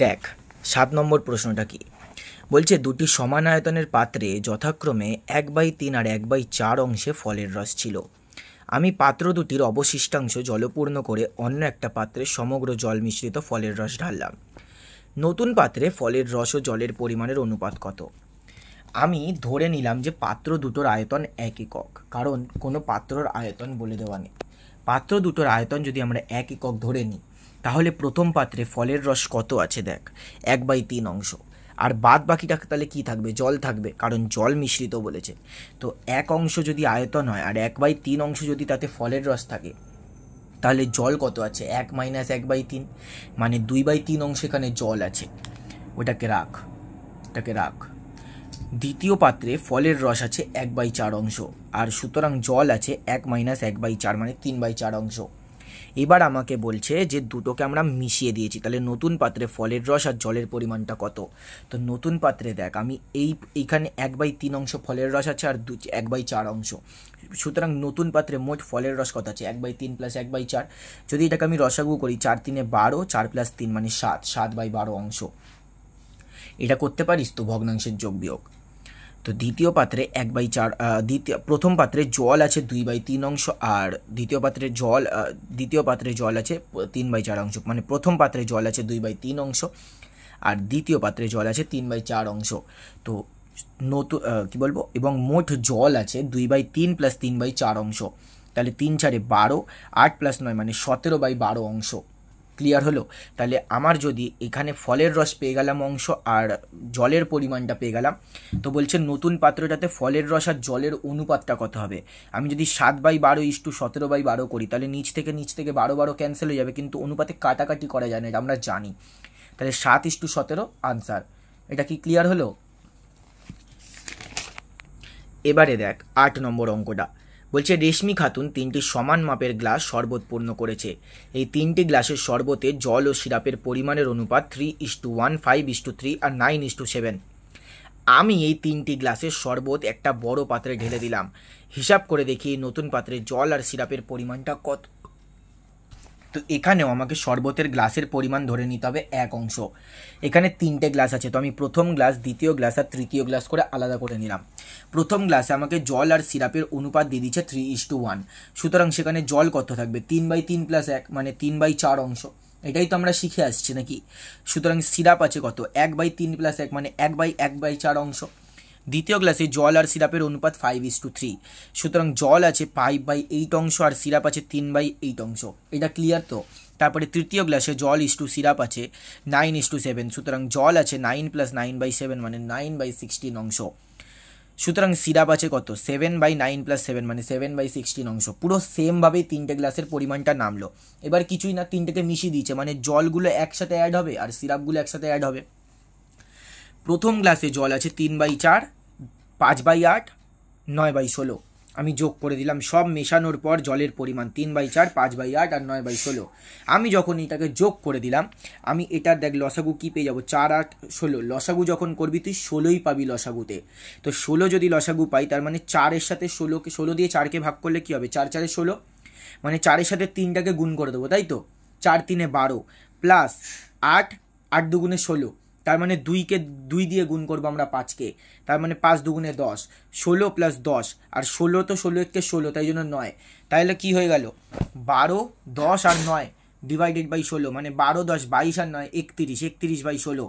দেখ 7 নম্বর প্রশ্নটা কি বলছে, দুটি সমান আয়তনের পাত্রে যথাক্রমে 1/3 আর 1/4 অংশে ফলের রস ছিল। আমি পাত্র দুটির অবশিষ্টাংশ জলপূর্ণ করে অন্য একটা পাত্রে সমগ্র জল মিশ্রিত ফলের রস ঢাললাম। নতুন পাত্রে ফলের রস ও জলের পরিমাণের অনুপাত কত? আমি ধরে নিলাম যে পাত্র দুটোর আয়তন 1 একক, কারণ কোনো পাত্রর আয়তন বলে দেওয়া নেই। পাত্র দুটোর আয়তন যদি আমরা 1 একক ধরে নিই, তাহলে প্রথম পাত্রে ফলের রস কত আছে দেখ, 1/3 অংশ। আর বাদ বাকিটা তাহলে কি থাকবে? জল থাকবে, কারণ জল মিশ্রিত বলেছে। তো 1 অংশ যদি আয়তন হয় আর 1/3 অংশ যদি তাতে ফলের রস থাকে, তাহলে জল কত আছে? 1 - 1/3, মানে 2/3 অংশ এখানে জল আছে। ওটাকে রাখ। দ্বিতীয় পাত্রে ফলের রস আছে 1/4 অংশ, আর সুতরাং জল আছে 1 - 1/4, মানে 3/4 অংশ। এবার আমাকে বলছে যে দুটোকে আমরা মিশিয়ে দিয়েছি, তাহলে নতুন পাত্রে ফলের রস আর জলের পরিমাণটা কত? তো নতুন পাত্রে দেখ, আমি এইখানে 1/3 অংশ ফলের রস আছে আর 1/4 অংশ। সুতরাং নতুন পাত্রে মোট ফলের রস কত আছে? 1/3 + 1/4। যদি এটাকে আমি রসাগু করি, 4 × 3 = 12, 4 + 3 মানে 7, 7/12 অংশ। এটা করতে পারিস তো, ভগ্নাংশের যোগ বিয়োগ। তো দ্বিতীয় পাত্রে 1/4, প্রথম পাত্রে জল আছে 2/3 অংশ, আর দ্বিতীয় পাত্রে জল আছে 3/4 অংশ। মানে প্রথম পাত্রে জল আছে 2/3 অংশ, আর দ্বিতীয় পাত্রে জল আছে 3/4 অংশ। তো নতুন কী বলবো, এবং মোট জল আছে 2/3 + 3/4 অংশ। তাহলে 3 × 4 = 12, 8 + 9 মানে 17/12 অংশ। ক্লিয়ার হলো? তাহলে আমার যদি এখানে ফলের রস পেয়ে গেলাম অংশ আর জলের পরিমাণটা পেয়ে গেলাম, তো বলছে নতুন পাত্রটাতে ফলের রস আর জলের অনুপাতটা কত হবে? আমি যদি 7/12 = 17/12 করি, তাহলে নিচ থেকে 12 ক্যান্সেল হয়ে যাবে, কিন্তু অনুপাতে কাটাকাটি করা যায় না, এটা আমরা জানি। তাহলে 7:17 আনসার। এটা কি ক্লিয়ার হলো? এবারে দেখ 8 নম্বর অঙ্কটা। বলছে, রেশমি খাতুন 3টি সমান মাপের গ্লাস শরবত পূর্ণ করেছে। এই 3টি গ্লাসের শরবতে জল ও সিরাপের পরিমাণের অনুপাত 3:1, 5:3 আর 9:7। আমি এই 3টি গ্লাসের শরবত একটা বড় পাত্রে ঢেলে দিলাম। হিসাব করে দেখি এই নতুন পাত্রে জল আর সিরাপের পরিমাণটা কত। তো এখানেও আমাকে শরবতের গ্লাসের পরিমাণ ধরে নিতে হবে 1 অংশ। এখানে 3টে গ্লাস আছে, তো আমি প্রথম গ্লাস, দ্বিতীয় গ্লাস আর তৃতীয় গ্লাস করে আলাদা করে নিলাম। প্রথম গ্লাসে আমাকে জল আর সিরাপের অনুপাত দিয়ে দিচ্ছে 3:1, সুতরাং সেখানে জল কত থাকবে? 3/3 + 1 মানে 3/4 অংশ। এটাই তো আমরা শিখে আসছি নাকি? সুতরাং সিরাপ আছে কত? 1/3 + 1 মানে 1/4 অংশ। দ্বিতীয় গ্লাসে জল আর সিরাপের অনুপাত 5:3, সুতরাং জল আছে 5/8 অংশ আর সিরাপ আছে 3/8 অংশ। এটা ক্লিয়ার তো? তারপরে তৃতীয় গ্লাসে জল সিরাপ আছে 9:7, সুতরাং জল আছে 9 + 9/7 মানে 9/16 অংশ। সুতরাং সিরাপ আছে কত? 7/9 + 7 মানে 7/16 অংশ। পুরো সেমভাবেই 3টে গ্লাসের পরিমাণটা নামলো। এবার কিছুই না, 3টেকে মিশিয়ে দিয়েছে, মানে জলগুলো একসাথে অ্যাড হবে আর সিরাপগুলো একসাথে অ্যাড হবে। প্রথম গ্লাসে জল আছে 3/4, 5/8, 9/16। আমি যোগ করে দিলাম, সব মেশানোর পর জলের পরিমাণ 3/4, 5/8 আর 9/16। আমি যখন এটাকে যোগ করে দিলাম, আমি এটার দেখ লসাগু কী পেয়ে যাবো? 4, 8, 16। লসাগু যখন করবি তুই 16ই পাবি লসাগুতে। তো 16 যদি লসাগু পাই, তার মানে 4-এর সাথে 16 দিয়ে 4কে ভাগ করলে কী হবে? 4 × 4 = 16, মানে 4-এর সাথে 3টাকে গুণ করে দেবো, তাই তো? 4 × 3 = 12 প্লাস 8, 8 × 2 = 16, তার মানে 2 দিয়ে গুণ করবো আমরা 5কে, তার মানে 5 × 2 = 10, 16 + 10, আর 16 তো 16 তাই জন্য 9। তাহলে কি হয়ে গেল? 12, 10 আর 9 /16, মানে 12, 10, 22 আর 9 31, 31/16।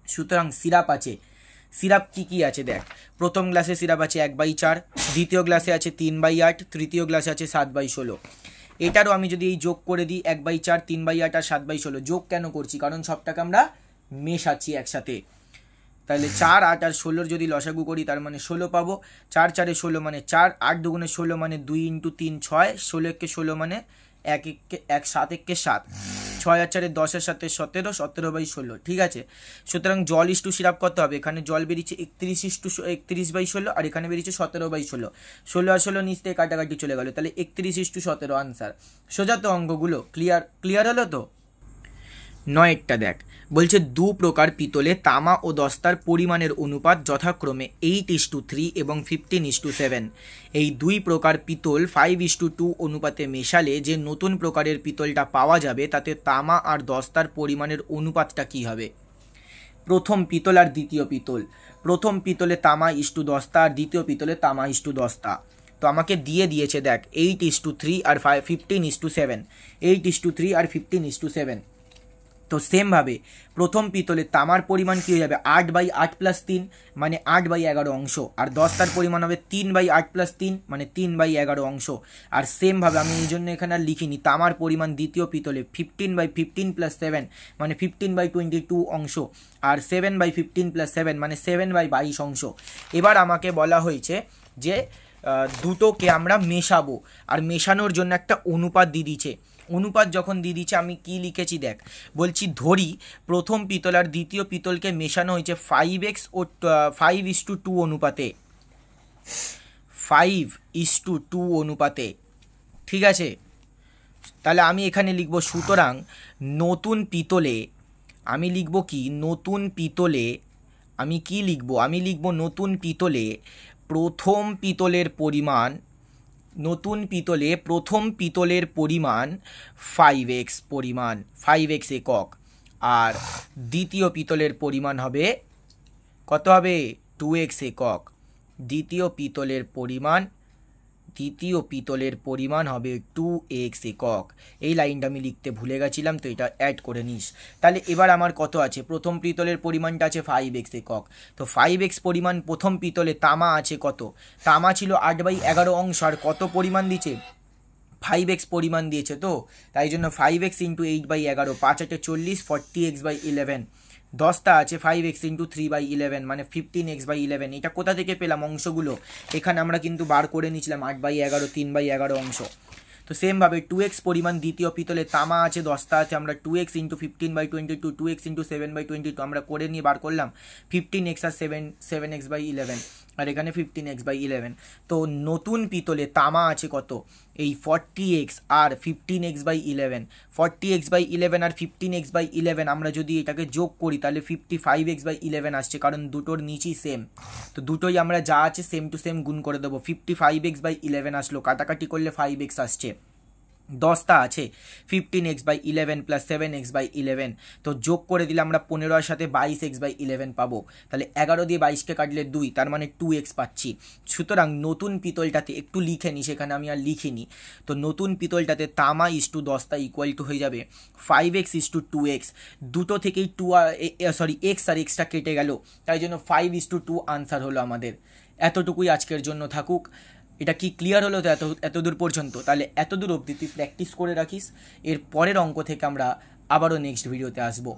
সুতরাং সিরাপ আছে, সিরাপ কি আছে দেখ। প্রথম গ্লাসে সিরাপ আছে 1/4, দ্বিতীয় গ্লাসে আছে 3/8, তৃতীয় গ্লাসে আছে 7/16। এটারও আমি যদি এই যোগ করে দিই, 1/4, 3/8 আর 7/16। যোগ কেন করছি? কারণ সবটাকে আমরা মেশাচ্ছি একসাথে। তাহলে 4, 8 আর 16 যদি লসাগু করি, তার মানে 16 পাবো। 4 × 4 = 16 মানে 4, 8 × 2 = 16 মানে 2 × 3 = 6, 16 × 16 মানে 1 1 7 1 7, 6 আর 4 10 এর সাথে 17, 17/16। ঠিক আছে? সুতরাং জল সিরাপ কত হবে? এখানে জল বেরিয়েছে 31/16, আর এখানে বেরিয়েছে 17/16। 16 আর 16 নিচ থেকে কাটাকাটি চলে গেল, তাহলে 31:17 আনসার। সোজা তো অঙ্কগুলো? ক্লিয়ার হলো তো? নয়েরটা দেখ, বলছে দু প্রকার পিতলে তামা ও দস্তার পরিমাণের অনুপাত যথাক্রমে 8:3 এবং 15:7। এই দুই প্রকার পিতল 5:2 অনুপাতে মেশালে যে নতুন প্রকারের পিতলটা পাওয়া যাবে তাতে তামা আর দস্তার পরিমাণের অনুপাতটা কী হবে? প্রথম পিতল আর দ্বিতীয় পিতল, প্রথম পিতলে তামা ইস্টু দস্তা আর দ্বিতীয় পিতলে তামা ইস্টু দস্তা। তো আমাকে দিয়েছে দেখ 8:3 আর 15:7, 8:3 আর 15:7। তো সেমভাবে প্রথম পিতলে তামার পরিমাণ কী হয়ে যাবে 8/8+3 মানে 8/11 অংশ, আর দস্তার পরিমাণ হবে 3/8+3 মানে 3/11 অংশ। আর সেমভাবে আমি এই জন্য এখানে আর লিখিনি, তামার পরিমাণ দ্বিতীয় পিতলে 15/15+7 মানে 15/22 অংশ, আর 7/15+7 মানে 7/22 অংশ। এবার আমাকে বলা হয়েছে যে দুটোকে আমরা মেশাবো, আর মেশানোর জন্য একটা অনুপাত দিয়ে দিচ্ছে। অনুপাত যখন দিয়ে দিচ্ছে আমি কি লিখেছি দেখ, বলছি ধরি প্রথম পিতল আর দ্বিতীয় পিতলকে মেশানো হয়েছে 5x ও 5:2 অনুপাতে, 5:2 অনুপাতে, ঠিক আছে। তাহলে আমি এখানে লিখব সুতরাং নতুন পিতলে, আমি লিখব কি নতুন পিতলে, আমি কি লিখব, আমি লিখব নতুন পিতলে প্রথম পিতলের পরিমাণ, নতুন পিতলে প্রথম পিতলের পরিমাণ 5x পরিমাণ, 5x একক, আর দ্বিতীয় পিতলের পরিমাণ হবে কত হবে 2x একক। দ্বিতীয় পিতলের পরিমাণ হবে 2x একক। এই লাইনটা আমি লিখতে ভুলে গেছিলাম, তো এটা অ্যাড করে নিস। তাহলে এবার আমার কত আছে, প্রথম পিতলের পরিমাণটা আছে 5x একক। তো 5x পরিমাণ প্রথম পিতলে তামা আছে কত, তামা ছিল 8/11 অংশ, আর কত পরিমাণ দিয়েছে 5x পরিমাণ দিয়েছে। তো তাই জন্য 5x × 8/11, 5×8 40, 40x/11। দস্তা আছে 5x × 3/11 মানে 15x/11। এটা কোথা থেকে পেলাম অংশগুলো, এখানে আমরা কিন্তু বার করে নিয়েছিলাম 8/11, 3/11 অংশ। তো সেমভাবে 2x পরিমাণ দ্বিতীয় পিতলে তামা আছে দস্তা আছে, আমরা 2x × 15/22, 2x × 7/22 আমরা করে নিয়ে বার করলাম 15x আর 7x/11, আর এখানে 15x/11। তো নতুন পিতলে তামা আছে কত, এই 40x আর 15x/11, 40x/11 আর 15x/11 আমরা যদি এটাকে যোগ করি তাহলে 55x/11 আসছে, কারণ দুটোর নিচই সেম। তো দুটোই আমরা যা আছে সেম টু সেম গুণ করে দেবো, 55x/11 আসলো, কাটাকাটি করলে 5x আসছে। দস্তা আছে 15x/11 + 7x/11, তো যোগ করে দিলে আমরা 15 সাথে 22x/11 পাবো। তাহলে 11 দিয়ে 22কে কাটলে 2, তার মানে 2x পাচ্ছি। সুতরাং নতুন পিতলটাতে একটু লিখে নি, সেখানে আমি আর লিখিনি, তো নতুন পিতলটাতে তামা ইস্টু দস্তা ইকুয়াল টু হয়ে যাবে 5x = 2x। দুটো থেকেই x আর এক্সটা কেটে গেল, তাই জন্য 5:2 আনসার হলো আমাদের। এতটুকুই আজকের জন্য থাকুক। এটা কি ক্লিয়ার হলো তো এতদূর পর্যন্ত? তাহলে এতদূর অবধি তুই প্র্যাকটিস করে রাখিস, এর পরের অঙ্ক থেকে আমরা আবারও নেক্সট ভিডিওতে আসবো।